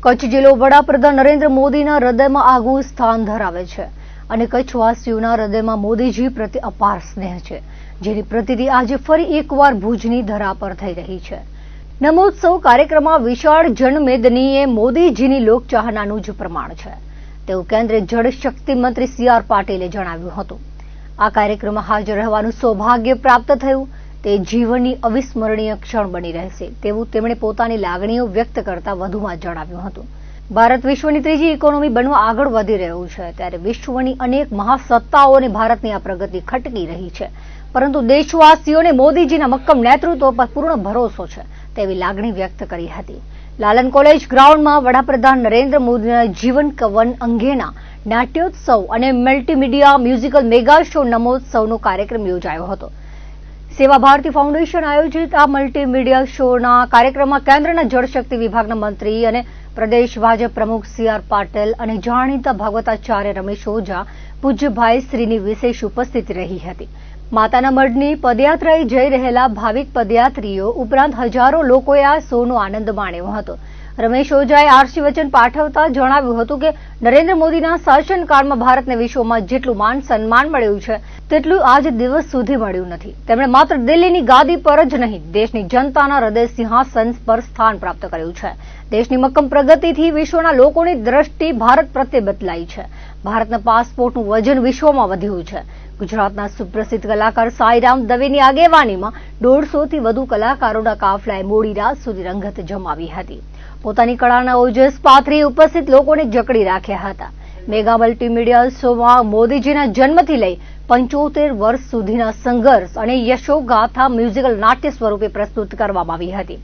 કચ્છ જિલ્લો વડાપ્રધાન નરેન્દ્ર મોદીના હૃદયમાં આગવું સ્થાન ધરાવે છે અને કચ્છવાસીઓના હૃદયમાં મોદીજી પ્રત્યે અપાર સ્નેહ છે, જેની પ્રતિતિ આજે ફરી એકવાર ભુજની ધરા પર થઈ રહી છે। નમોત્સવ કાર્યક્રમમાં વિશાળ જનમેદની એ મોદીજીની લોકચાહનાનું જ પ્રમાણ છે, તેવું કેન્દ્રીય જળશક્તિ મંત્રી સી.આર. પાટીલે જણાવ્યું હતું। આ કાર્યક્રમમાં હાજર રહેવાનું સૌભાગ્ય પ્રાપ્ત થયું તે જીવનની અવિસ્મરણીય ક્ષણ બની રહેશે તેવું તેમણે પોતાની લાગણીઓ વ્યક્ત કરતા વધુમાં જણાવ્યું હતું। ભારત વિશ્વની ત્રીજી ઇકોનોમી બનવા આગળ વધી રહ્યું છે, ત્યારે વિશ્વની અનેક મહાસત્તાઓને ભારતની આ પ્રગતિ ખટકી રહી છે, પરંતુ દેશવાસીઓને મોદીજીના મક્કમ નેતૃત્વ પર પૂર્ણ ભરોસો છે તેવી લાગણી વ્યક્ત કરી હતી। લાલન કોલેજ ગ્રાઉન્ડમાં વડાપ્રધાન નરેન્દ્ર મોદીના જીવન કવન અંગેના નાટ્યોત્સવ અને મલ્ટીમીડિયા મ્યુઝિકલ મેગા શો નમોત્સવનો કાર્યક્રમ યોજાયો હતો। સેવા ભારતી ફાઉન્ડેશન આયોજિત આ મલ્ટીમીડિયા શોના કાર્યક્રમમાં કેન્દ્રના જળશક્તિ વિભાગના મંત્રી અને પ્રદેશ ભાજપ પ્રમુખ સી.આર. પાટીલ અને જાણીતા ભાગવતાચાર્ય રમેશ ઓઝા પૂજ્યભાઈ શ્રીની વિશેષ ઉપસ્થિતિ રહી હતી। માતાના મઢની પદયાત્રાએ જઈ રહેલા ભાવિક પદયાત્રીઓ ઉપરાંત હજારો લોકોએ આ શોનો આનંદ માણ્યો હતો। રમેશ ઓઝાએ આશીર્વચન પાઠવતા જણાવ્યું હતું કે નરેન્દ્ર મોદીના શાસનકાળમાં ભારતને વિશ્વમાં જેટલું માન સન્માન મળ્યું છે તેટલું આજ દિવસ સુધી મળ્યું નથી। તેમણે માત્ર દિલ્હીની ગાદી પર જ નહીં, દેશની જનતાના હૃદય સિંહાસન પર સ્થાન પ્રાપ્ત કર્યું છે। દેશની મક્કમ પ્રગતિથી વિશ્વના લોકોની દ્રષ્ટિ ભારત પ્રત્યે બદલાઈ છે। ભારતના પાસપોર્ટનું વજન વિશ્વમાં વધ્યું છે। ગુજરાતના સુપ્રસિદ્ધ કલાકાર સાઈરામ દવેની આગેવાનીમાં 150થી વધુ કલાકારોના કાફલાએ મોડી રાત સુધી રંગત જમાવી હતી। પોતાની કળાના ઓજસ પાથરી ઉપસ્થિત લોકોને જકડી રાખ્યા હતા। મેગા મલ્ટીમીડિયા શોમાં મોદીજીના જન્મથી લઈ 75 વર્ષ સુધીના સંઘર્ષ અને યશોગાથા મ્યુઝિકલ નાટ્ય સ્વરૂપે પ્રસ્તુત કરવામાં આવી હતી।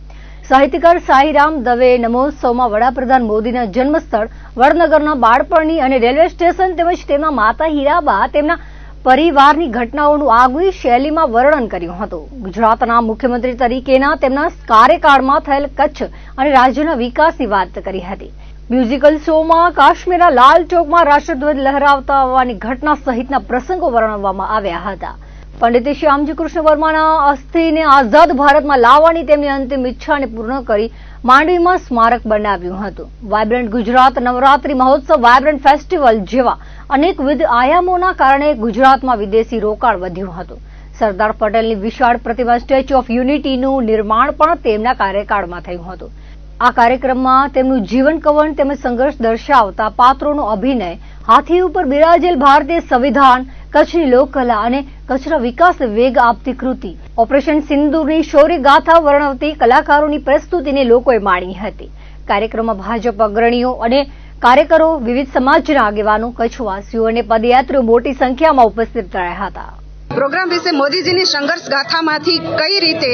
સાહિત્યકાર સાઈરામ દવે નમોત્સવમાં વડાપ્રધાન મોદીના જન્મસ્થળ વડનગરના બાળપણની અને રેલવે સ્ટેશન તેમજ તેમના માતા હીરાબા તેમના પરિવારની ઘટનાઓનું આગવી શૈલીમાં વર્ણન કર્યું હતું। ગુજરાતના મુખ્યમંત્રી તરીકેના તેમના કાર્યકાળમાં થયેલ કચ્છ અને રાજ્યના વિકાસની વાત કરી હતી। મ્યુઝિકલ શોમાં કાશ્મીરના લાલ ચોકમાં રાષ્ટ્રધ્વજ લહેરાવતા હોવાની ઘટના સહિતના પ્રસંગો વર્ણવવામાં આવ્યા હતા। પંડિત શ્યામજી કૃષ્ણ વર્માના અસ્થિને આઝાદ ભારતમાં લાવવાની તેમની અંતિમ ઈચ્છાને પૂર્ણ કરી માંડવીમાં સ્મારક બનાવ્યું હતું। વાયબ્રન્ટ ગુજરાત નવરાત્રી મહોત્સવ વાયબ્રન્ટ ફેસ્ટિવલ જેવા અનેકવિધ આયામોના કારણે ગુજરાતમાં વિદેશી રોકાણ વધ્યું હતું। સરદાર પટેલની વિશાળ પ્રતિમા સ્ટેચ્યુ ઓફ યુનિટીનું નિર્માણ પણ તેમના કાર્યકાળમાં થયું હતું। આ કાર્યક્રમમાં તેમનું જીવન કવન તેમજ સંઘર્ષ દર્શાવતા પાત્રોનો અભિનય, હાથી ઉપર બિરાજેલ ભારતીય સંવિધાન, કચ્છની લોકકલા અને કચ્છના વિકાસને વેગ આપતી કૃતિ, ઓપરેશન સિંદૂરની શૌર્ય ગાથા વર્ણવતી કલાકારોની પ્રસ્તુતિને લોકોએ માણી હતી। કાર્યક્રમમાં ભાજપ અગ્રણીઓ અને કાર્યકરો, વિવિધ સમાજના આગેવાનો, કચ્છવાસીઓ અને પદયાત્રીઓ મોટી સંખ્યામાં ઉપસ્થિત રહ્યા હતા। પ્રોગ્રામ વિશે મોદીજીની સંઘર્ષ ગાથામાંથી કઈ રીતે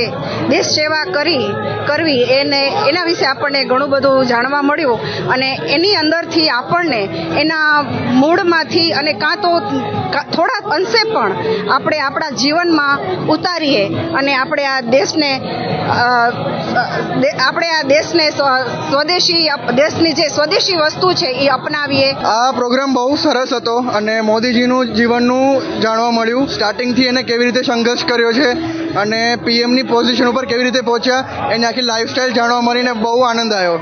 દેશ સેવા કરવી એના વિશે આપણને ઘણું બધું જાણવા મળ્યું અને એની અંદરથી આપણને એના મૂળમાંથી અને કાં તો થોડા અંશે પણ આપણે આપણા જીવનમાં ઉતારીએ અને આપણે આ દેશને સ્વદેશી દેશની જે સ્વદેશી વસ્તુ છે એ અપનાવીએ। આ પ્રોગ્રામ બહુ સરસ હતો અને મોદીજીનું જીવનનું જાણવા મળ્યું। સ્ટાર્ટિંગથી એને કેવી રીતે સંઘર્ષ કર્યો છે અને પીએમની પોઝિશન ઉપર કેવી રીતે પહોંચ્યા એની આખી લાઈફસ્ટાઈલ જાણવા મળીને બહુ આનંદ આવ્યો।